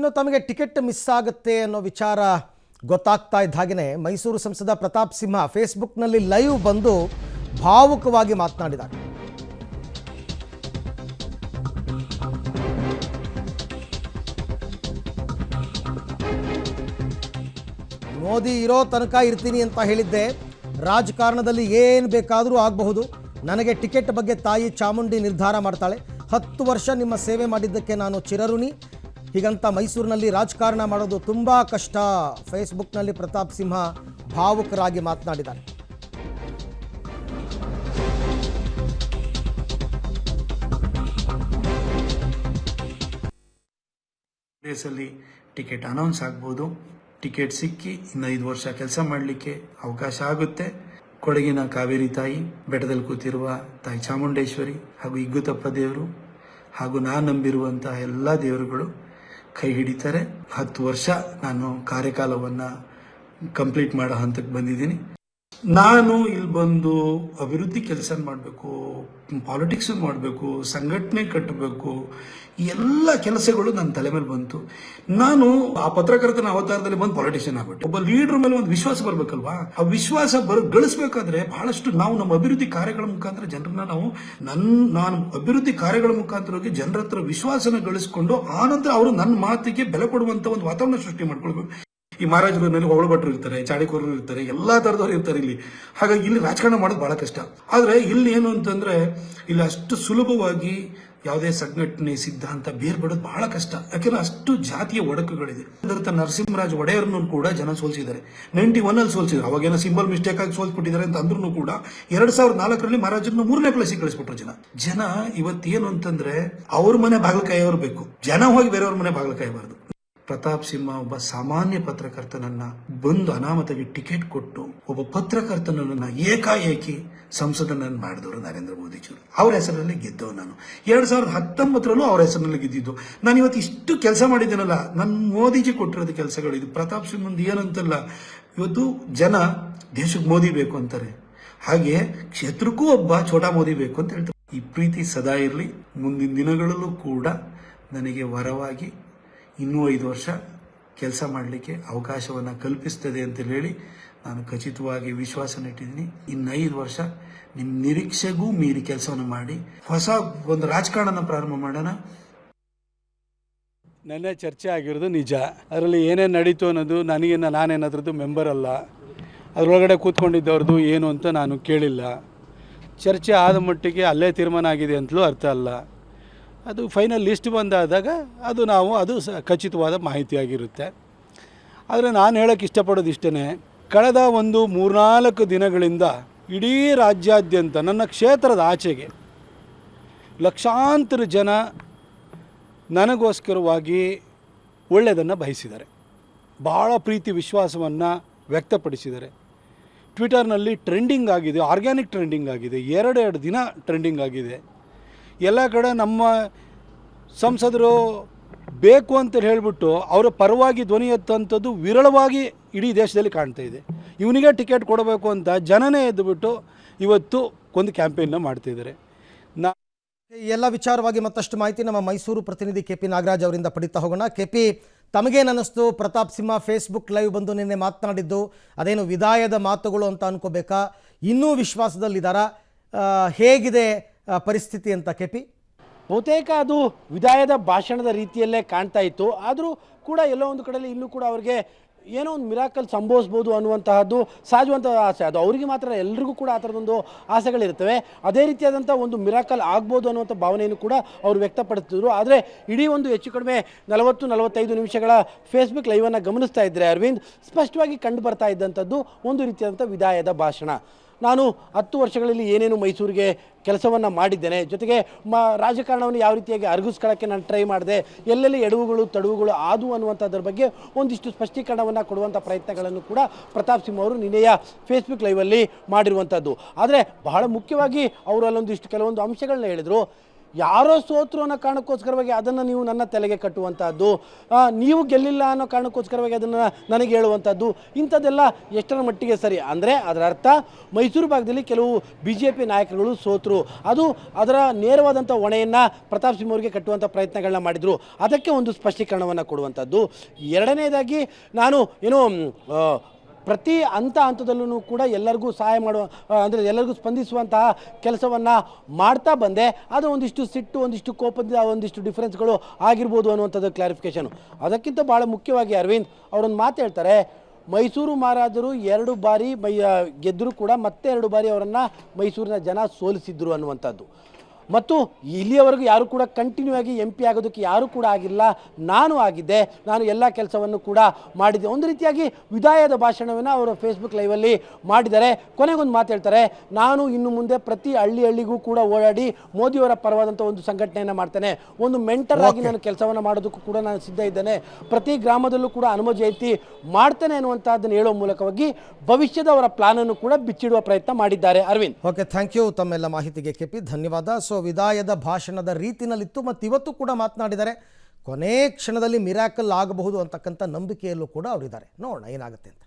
ಇನ್ನು ತಮಗೆ ticket miss ಆಗುತ್ತೆ ಅನ್ನೋ ವಿಚಾರ ಗೊತ್ತಾಗ್ತಾ ಇದ್ದ ಹಾಗೆಯೇ ಮೈಸೂರು ಸಂಸದ ಪ್ರತಾಪ್ ಸಿಂಹ ಫೇಸ್ಬುಕ್ನಲ್ಲಿ ಲೈವ್ ಬಂದು ಭಾವುಕವಾಗಿ ಮಾತನಾಡಿದ್ದಾರೆ. ಮೋದಿ ಇರೋ ತನಕ ಇರ್ತೀನಿ ಅಂತ ಹೇಳಿದ್ದೆ. ರಾಜಕಾರಣದಲ್ಲಿ ಏನು ಬೇಕಾದರೂ ಆಗಬಹುದು. ನನಗೆ ಟಿಕೆಟ್ ಬಗ್ಗೆ ತಾಯಿ ಚಾಮುಂಡಿ ನಿರ್ಧಾರ ಮಾಡ್ತಾಳೆ. 10 ವರ್ಷ ನಿಮ್ಮ ಸೇವೆ ಮಾಡಿದ್ದಕ್ಕೆ ನಾನು ಚಿರಋಣಿ. ಹೀಗಂತ ಮೈಸೂರಿನಲ್ಲಿ ರಾಜಕಾರಣ ಮಾಡೋದು ತುಂಬ ಕಷ್ಟ. ಫೇಸ್ಬುಕ್ನಲ್ಲಿ ಪ್ರತಾಪ್ ಸಿಂಹ ಭಾವುಕರಾಗಿ ಮಾತನಾಡಿದ್ದಾರೆ. ರೇಸಲ್ಲಿ ಟಿಕೆಟ್ ಅನೌನ್ಸ್ ಆಗ್ಬೋದು. ಟಿಕೆಟ್ ಸಿಕ್ಕಿ ಇನ್ನು 5 ವರ್ಷ ಕೆಲಸ ಮಾಡಲಿಕ್ಕೆ ಅವಕಾಶ ಆಗುತ್ತೆ. ಕೊಡಗಿನ ಕಾವೇರಿ ತಾಯಿ, ಬೆಟ್ಟದಲ್ಲಿ ಕೂತಿರುವ ತಾಯಿ ಚಾಮುಂಡೇಶ್ವರಿ ಹಾಗೂ ಇಗ್ಗುತಪ್ಪ ದೇವರು ಹಾಗೂ ನಾನು ನಂಬಿರುವಂತಹ ಎಲ್ಲ ದೇವರುಗಳು ಕೈ ಹಿಡಿತಾರೆ. 10 ವರ್ಷ ನಾನು ಕಾರ್ಯಕಾಲವನ್ನು ಕಂಪ್ಲೀಟ್ ಮಾಡೋ ಹಂತಕ್ಕೆ ಬಂದಿದ್ದೀನಿ. ನಾನು ಇಲ್ಲಿ ಬಂದು ಅಭಿವೃದ್ಧಿ ಕೆಲಸ ಮಾಡಬೇಕು, ಪಾಲಿಟಿಕ್ಸ್ ಮಾಡಬೇಕು, ಸಂಘಟನೆ ಕಟ್ಟಬೇಕು, ಎಲ್ಲ ಕೆಲಸಗಳು ನನ್ನ ತಲೆ ಮೇಲೆ ಬಂತು. ನಾನು ಆ ಪತ್ರಕರ್ತನ ಅವತಾರದಲ್ಲಿ ಬಂದು ಪಾಲಿಟಿಷಿಯನ್ ಆಗ್ಬಿಟ್ಟೆ. ಒಬ್ಬ ಲೀಡರ್ ಮೇಲೆ ಒಂದು ವಿಶ್ವಾಸ ಬರಬೇಕಲ್ವಾ? ಆ ವಿಶ್ವಾಸ ಗಳಿಸಬೇಕಾದ್ರೆ ಬಹಳಷ್ಟು ನಾವು ನಮ್ಮ ಅಭಿವೃದ್ಧಿ ಕಾರ್ಯಗಳ ಮುಖಾಂತರ ಜನರನ್ನ ನಾನು ಅಭಿವೃದ್ಧಿ ಕಾರ್ಯಗಳ ಮುಖಾಂತರ ಹೋಗಿ ಜನರ ಹತ್ರ ವಿಶ್ವಾಸನ ಗಳಿಸ್ಕೊಂಡು ಆನಂತರ ಅವರು ನನ್ನ ಮಾತಿಗೆ ಬೆಲೆ ಕೊಡುವಂತ ಒಂದು ವಾತಾವರಣ ಸೃಷ್ಟಿ ಮಾಡ್ಕೊಳ್ಬೇಕು. ಈ ಮಹಾರಾಜರಲ್ಲಿ ಹೊಗಳು ಭಟ್ರು ಇರ್ತಾರೆ, ಚಾಡಿಕೋರರು ಇರ್ತಾರೆ, ಎಲ್ಲಾ ತರದವ್ರು ಇರ್ತಾರೆ ಇಲ್ಲಿ. ಹಾಗಾಗಿ ಇಲ್ಲಿ ರಾಜಕಾರಣ ಮಾಡೋದು ಬಹಳ ಕಷ್ಟ. ಆದ್ರೆ ಇಲ್ಲಿ ಏನು ಅಂತಂದ್ರೆ ಇಲ್ಲಿ ಅಷ್ಟು ಸುಲಭವಾಗಿ ಯಾವುದೇ ಸಂಘಟನೆ ಸಿದ್ಧಾಂತ ಬೇರ್ ಬಿಡೋದು ಬಹಳ ಕಷ್ಟ. ಯಾಕೆಂದ್ರೆ ಅಷ್ಟು ಜಾತಿಯ ಒಡಕುಗಳಿದೆ. ನರಸಿಂಹರಾಜ್ ಒಡೆಯರ್ನು ಕೂಡ ಜನ ಸೋಲ್ಸಿದ್ದಾರೆ. 91 ಅಲ್ಲಿ ಸೋಲ್ಸಿದ್ರು. ಅವಾಗೇನೋ ಸಿಂಬಲ್ ಮಿಸ್ಟೇಕ್ ಆಗಿ ಸೋಲ್ಸ್ಬಿಟ್ಟಿದ್ದಾರೆ ಅಂತ ಅಂದ್ರೂ ಕೂಡ 2004ರಲ್ಲಿ ಮಹಾರಾಜರನ್ನು 3ನೇ ಪ್ಲೇಸಿಗೆ ಕಳಿಸ್ಬಿಟ್ರು ಜನ. ಇವತ್ತೇನು ಅಂತಂದ್ರೆ ಅವ್ರ ಮನೆ ಬಾಗಿಲಕಾಯಿಯವರು ಬೇಕು, ಜನ ಹೋಗಿ ಬೇರೆಯವ್ರ ಮನೆ ಬಾಗಿಲಕಾಯಬಾರ್ದು. ಪ್ರತಾಪ್ ಸಿಂಹ ಒಬ್ಬ ಸಾಮಾನ್ಯ ಪತ್ರಕರ್ತನನ್ನ ಬಂದು ಅನಾಮತಾಗಿ ಟಿಕೆಟ್ ಕೊಟ್ಟು ಒಬ್ಬ ಪತ್ರಕರ್ತನನ್ನ ಏಕಾಏಕಿ ಸಂಸದನನ್ನು ಮಾಡಿದವರು ನರೇಂದ್ರ ಮೋದಿಜಿಯವರು. ಅವ್ರ ಹೆಸರಲ್ಲಿ ಗೆದ್ದವು ನಾನು. 2019ರಲ್ಲೂ ಅವ್ರ ಹೆಸರಿನಲ್ಲಿ ಗೆದ್ದಿದ್ದು. ನಾನು ಇವತ್ತು ಇಷ್ಟು ಕೆಲಸ ಮಾಡಿದ್ದೀನಲ್ಲ, ನನ್ನ ಮೋದಿಜಿ ಕೊಟ್ಟಿರೋದು ಕೆಲಸಗಳು. ಇದು ಪ್ರತಾಪ್ ಸಿಂಹಂದು ಏನಂತಲ್ಲ. ಇವತ್ತು ಜನ ದೇಶಕ್ಕೆ ಮೋದಿ ಬೇಕು ಅಂತಾರೆ, ಹಾಗೆ ಕ್ಷೇತ್ರಕ್ಕೂ ಒಬ್ಬ ಛೋಟಾ ಮೋದಿ ಬೇಕು ಅಂತ ಹೇಳ್ತಾರೆ. ಈ ಪ್ರೀತಿ ಸದಾ ಇರಲಿ. ಮುಂದಿನ ದಿನಗಳಲ್ಲೂ ಕೂಡ ನನಗೆ ವರವಾಗಿ ಇನ್ನೂ 5 ವರ್ಷ ಕೆಲಸ ಮಾಡಲಿಕ್ಕೆ ಅವಕಾಶವನ್ನು ಕಲ್ಪಿಸ್ತದೆ ಅಂತ ಹೇಳಿ ನಾನು ಖಚಿತವಾಗಿ ವಿಶ್ವಾಸನ ಇಟ್ಟಿದ್ದೀನಿ. ಇನ್ನು 5 ವರ್ಷ ನಿಮ್ಮ ನಿರೀಕ್ಷೆಗೂ ಮೀರಿ ಕೆಲಸವನ್ನು ಮಾಡಿ ಹೊಸ ಒಂದು ರಾಜಕಾರಣನ ಪ್ರಾರಂಭ ಮಾಡೋಣ. ನೆನ್ನೆ ಚರ್ಚೆ ಆಗಿರೋದು ನಿಜ. ಅದರಲ್ಲಿ ಏನೇನು ನಡೀತು ಅನ್ನೋದು ನಾನೇನಾದ್ರದ್ದು ಮೆಂಬರ್ ಅಲ್ಲ. ಅದರೊಳಗಡೆ ಕೂತ್ಕೊಂಡಿದ್ದವ್ರದ್ದು ಏನು ಅಂತ ನಾನು ಕೇಳಿಲ್ಲ. ಚರ್ಚೆ ಆದ ಮಟ್ಟಿಗೆ ಅಲ್ಲೇ ತೀರ್ಮಾನ ಆಗಿದೆ ಅಂತಲೂ ಅರ್ಥ ಅಲ್ಲ. ಅದು ಫೈನಲ್ ಲಿಸ್ಟ್ ಬಂದಾದಾಗ ಅದು ಖಚಿತವಾದ ಮಾಹಿತಿಯಾಗಿರುತ್ತೆ. ಆದರೆ ನಾನು ಹೇಳೋಕ್ಕೆ ಇಷ್ಟಪಡೋದು ಇಷ್ಟೇ. ಕಳೆದ ಒಂದು 3-4 ದಿನಗಳಿಂದ ಇಡೀ ರಾಜ್ಯಾದ್ಯಂತ ನನ್ನ ಕ್ಷೇತ್ರದ ಆಚೆಗೆ ಲಕ್ಷಾಂತರ ಜನ ನನಗೋಸ್ಕರವಾಗಿ ಒಳ್ಳೆಯದನ್ನು ಬಯಸಿದ್ದಾರೆ. ಭಾಳ ಪ್ರೀತಿ ವಿಶ್ವಾಸವನ್ನು ವ್ಯಕ್ತಪಡಿಸಿದ್ದಾರೆ. ಟ್ವಿಟರ್ನಲ್ಲಿ ಟ್ರೆಂಡಿಂಗ್ ಆಗಿದೆ, ಆರ್ಗ್ಯಾನಿಕ್ ಟ್ರೆಂಡಿಂಗ್ ಆಗಿದೆ, 2 ದಿನ ಟ್ರೆಂಡಿಂಗ್ ಆಗಿದೆ. ಎಲ್ಲ ಕಡೆ ನಮ್ಮ ಸಂಸದರು ಬೇಕು ಅಂತ ಹೇಳಿಬಿಟ್ಟು ಅವರ ಪರವಾಗಿ ಧ್ವನಿ ಎತ್ತಂಥದ್ದು ವಿರಳವಾಗಿ ಇಡೀ ದೇಶದಲ್ಲಿ ಕಾಣ್ತಾ ಇದೆ. ಇವನಿಗೆ ಟಿಕೆಟ್ ಕೊಡಬೇಕು ಅಂತ ಜನನೇ ಎದ್ದುಬಿಟ್ಟು ಇವತ್ತು ಒಂದು ಕ್ಯಾಂಪೇನ್ನ ಮಾಡ್ತಾಯಿದ್ದಾರೆ. ಎಲ್ಲ ವಿಚಾರವಾಗಿ ಮತ್ತಷ್ಟು ಮಾಹಿತಿ ನಮ್ಮ ಮೈಸೂರು ಪ್ರತಿನಿಧಿ KP ನಾಗರಾಜ್ ಅವರಿಂದ ಪಡಿತಾ ಹೋಗೋಣ. KP, ತಮಗೇನನ್ನಿಸ್ತು Pratap Simha Facebook live ಬಂದು ನಿನ್ನೆ ಮಾತನಾಡಿದ್ದು? ಅದೇನು ವಿದಾಯದ ಮಾತುಗಳು ಅಂತ ಅನ್ಕೋಬೇಕಾ? ಇನ್ನೂ ವಿಶ್ವಾಸದಲ್ಲಿದ್ದಾರಾ? ಹೇಗಿದೆ ಪರಿಸ್ಥಿತಿ ಅಂತ KP? ಬಹುತೇಕ ಅದು ವಿದಾಯದ ಭಾಷಣದ ರೀತಿಯಲ್ಲೇ ಕಾಣ್ತಾ ಇತ್ತು. ಆದರೂ ಕೂಡ ಎಲ್ಲೋ ಒಂದು ಕಡೆಯಲ್ಲಿ ಇನ್ನೂ ಕೂಡ ಅವ್ರಿಗೆ ಏನೋ ಒಂದು ಮಿರಾಕಲ್ ಸಂಭವಿಸ್ಬೋದು ಅನ್ನುವಂತಹದ್ದು ಸಹಜವಂತ ಆಸೆ. ಅದು ಅವರಿಗೆ ಮಾತ್ರ, ಎಲ್ರಿಗೂ ಕೂಡ ಆ ಥರದೊಂದು ಆಸೆಗಳಿರ್ತವೆ. ಅದೇ ರೀತಿಯಾದಂಥ ಒಂದು ಮಿರಾಕಲ್ ಆಗ್ಬೋದು ಅನ್ನುವಂಥ ಭಾವನೆಯನ್ನು ಕೂಡ ಅವರು ವ್ಯಕ್ತಪಡಿಸಿದ್ರು. ಆದರೆ ಇಡೀ ಒಂದು ಹೆಚ್ಚು ಕಡಿಮೆ 40-45 ನಿಮಿಷಗಳ ಫೇಸ್ಬುಕ್ ಲೈವನ್ನು ಗಮನಿಸ್ತಾ ಇದ್ದರೆ ಅರವಿಂದ್, ಸ್ಪಷ್ಟವಾಗಿ ಕಂಡು ಬರ್ತಾ ಇದ್ದಂಥದ್ದು ಒಂದು ರೀತಿಯಾದಂಥ ವಿದಾಯದ ಭಾಷಣ. ನಾನು 10 ವರ್ಷಗಳಲ್ಲಿ ಏನೇನು ಮೈಸೂರಿಗೆ ಕೆಲಸವನ್ನು ಮಾಡಿದ್ದೇನೆ, ಜೊತೆಗೆ ರಾಜಕಾರಣವನ್ನು ಯಾವ ರೀತಿಯಾಗಿ ಅರಗಿಸ್ಕೊಳ್ಳೋಕ್ಕೆ ನಾನು ಟ್ರೈ ಮಾಡಿದೆ, ಎಲ್ಲೆಲ್ಲಿ ಎಡವುಗಳು ತಡವುಗಳು ಆದವು ಅನ್ನುವಂಥದ್ರ ಬಗ್ಗೆ ಒಂದಿಷ್ಟು ಸ್ಪಷ್ಟೀಕರಣವನ್ನು ಕೊಡುವಂಥ ಪ್ರಯತ್ನಗಳನ್ನು ಕೂಡ ಪ್ರತಾಪ್ ಸಿಂಹ ಅವರು ನಿನ್ನೆಯ ಫೇಸ್ಬುಕ್ ಲೈವಲ್ಲಿ ಮಾಡಿರುವಂಥದ್ದು. ಆದರೆ ಬಹಳ ಮುಖ್ಯವಾಗಿ ಅವರು ಅಲ್ಲೊಂದಿಷ್ಟು ಕೆಲವೊಂದು ಅಂಶಗಳನ್ನ ಹೇಳಿದರು. ಯಾರೋ ಸೋತರು ಅನ್ನೋ ಕಾರಣಕ್ಕೋಸ್ಕರವಾಗಿ ಅದನ್ನು ನೀವು ನನ್ನ ತಲೆಗೆ ಕಟ್ಟುವಂಥದ್ದು, ನೀವು ಗೆಲ್ಲಿಲ್ಲ ಅನ್ನೋ ಕಾರಣಕ್ಕೋಸ್ಕರವಾಗಿ ಅದನ್ನು ನನಗೆ ಹೇಳುವಂಥದ್ದು, ಇಂಥದ್ದೆಲ್ಲ ಎಷ್ಟರ ಮಟ್ಟಿಗೆ ಸರಿ? ಅಂದರೆ ಅದರ ಅರ್ಥ ಮೈಸೂರು ಭಾಗದಲ್ಲಿ ಕೆಲವು BJP ನಾಯಕರುಗಳು ಸೋತರು, ಅದು ಅದರ ನೇರವಾದಂಥ ಹೊಣೆಯನ್ನು ಪ್ರತಾಪ್ ಸಿಂಹ ಅವರಿಗೆ ಕಟ್ಟುವಂಥ ಪ್ರಯತ್ನಗಳನ್ನ ಮಾಡಿದರು, ಅದಕ್ಕೆ ಒಂದು ಸ್ಪಷ್ಟೀಕರಣವನ್ನು ಕೊಡುವಂಥದ್ದು. ಎರಡನೇದಾಗಿ ನಾನು ಏನೋ ಪ್ರತಿ ಹಂತದಲ್ಲೂ ಕೂಡ ಎಲ್ಲರಿಗೂ ಸಹಾಯ ಮಾಡುವ ಅಂದರೆ ಎಲ್ಲರಿಗೂ ಸ್ಪಂದಿಸುವಂತಹ ಕೆಲಸವನ್ನು ಮಾಡ್ತಾ ಬಂದೆ, ಅದು ಒಂದಿಷ್ಟು ಸಿಟ್ಟು, ಒಂದಿಷ್ಟು ಕೋಪದಿಂದ ಒಂದಿಷ್ಟು ಡಿಫ್ರೆನ್ಸ್ಗಳು ಆಗಿರ್ಬೋದು ಅನ್ನುವಂಥದ್ದು ಕ್ಲಾರಿಫಿಕೇಷನು. ಅದಕ್ಕಿಂತ ಭಾಳ ಮುಖ್ಯವಾಗಿ ಅರವಿಂದ್ ಅವರೊಂದು ಮಾತು ಹೇಳ್ತಾರೆ, ಮೈಸೂರು ಮಹಾರಾಜರು 2 ಬಾರಿ ಗೆದ್ದರೂ ಕೂಡ ಮತ್ತೆ 2 ಬಾರಿ ಅವರನ್ನು ಮೈಸೂರಿನ ಜನ ಸೋಲಿಸಿದ್ರು ಅನ್ನುವಂಥದ್ದು. ಮತ್ತು ಇಲ್ಲಿಯವರೆಗೂ ಯಾರು ಕೂಡ ಕಂಟಿನ್ಯೂ ಆಗಿ MP ಆಗೋದಕ್ಕೆ ಯಾರೂ ಕೂಡ ಆಗಿಲ್ಲ, ನಾನು ಆಗಿದ್ದೆ, ನಾನು ಎಲ್ಲ ಕೆಲಸವನ್ನು ಕೂಡ ಮಾಡಿದ್ದೆ. ಒಂದು ರೀತಿಯಾಗಿ ವಿದಾಯದ ಭಾಷಣವನ್ನು ಅವರು ಫೇಸ್ಬುಕ್ ಲೈವಲ್ಲಿ ಮಾಡಿದ್ದಾರೆ. ಕೊನೆಗೊಂದು ಮಾತು ಹೇಳ್ತಾರೆ, ನಾನು ಇನ್ನು ಮುಂದೆ ಪ್ರತಿ ಹಳ್ಳಿಗೂ ಕೂಡ ಓಡಾಡಿ ಮೋದಿಯವರ ಪರವಾದಂಥ ಒಂದು ಸಂಘಟನೆಯನ್ನು ಮಾಡ್ತೇನೆ, ಒಂದು ಮೆಂಟರ್ ಆಗಿ ನಾನು ಕೆಲಸವನ್ನು ಮಾಡೋದಕ್ಕೂ ಕೂಡ ನಾನು ಸಿದ್ಧ ಇದ್ದೇನೆ, ಪ್ರತಿ ಗ್ರಾಮದಲ್ಲೂ ಕೂಡ ಹನುಮ ಜಯಂತಿ ಮಾಡ್ತೇನೆ ಅನ್ನುವಂಥದ್ದನ್ನು ಹೇಳೋ ಮೂಲಕವಾಗಿ ಭವಿಷ್ಯದ ಅವರ ಪ್ಲಾನನ್ನು ಕೂಡ ಬಿಚ್ಚಿಡುವ ಪ್ರಯತ್ನ ಮಾಡಿದ್ದಾರೆ. ಅರವಿಂದ್, ಓಕೆ, ಥ್ಯಾಂಕ್ ಯು ತಮ್ಮೆಲ್ಲ ಮಾಹಿತಿಗೆ KP, ಧನ್ಯವಾದ. ಸೊ ವಿದಾಯದ ಭಾಷಣದ ರೀತಿನಲ್ಲಿತ್ತು ಮತ್ತು ಇವತ್ತು ಕೂಡ ಮಾತನಾಡಿದ್ದಾರೆ. ಕೊನೆ ಕ್ಷಣದಲ್ಲಿ ಮಿರಾಕಲ್ ಆಗಬಹುದು ಅಂತಕ್ಕಂಥ ನಂಬಿಕೆಯಲ್ಲೂ ಕೂಡ ಅವರಿದ್ದಾರೆ. ನೋಡೋಣ ಏನಾಗುತ್ತೆ ಅಂತ.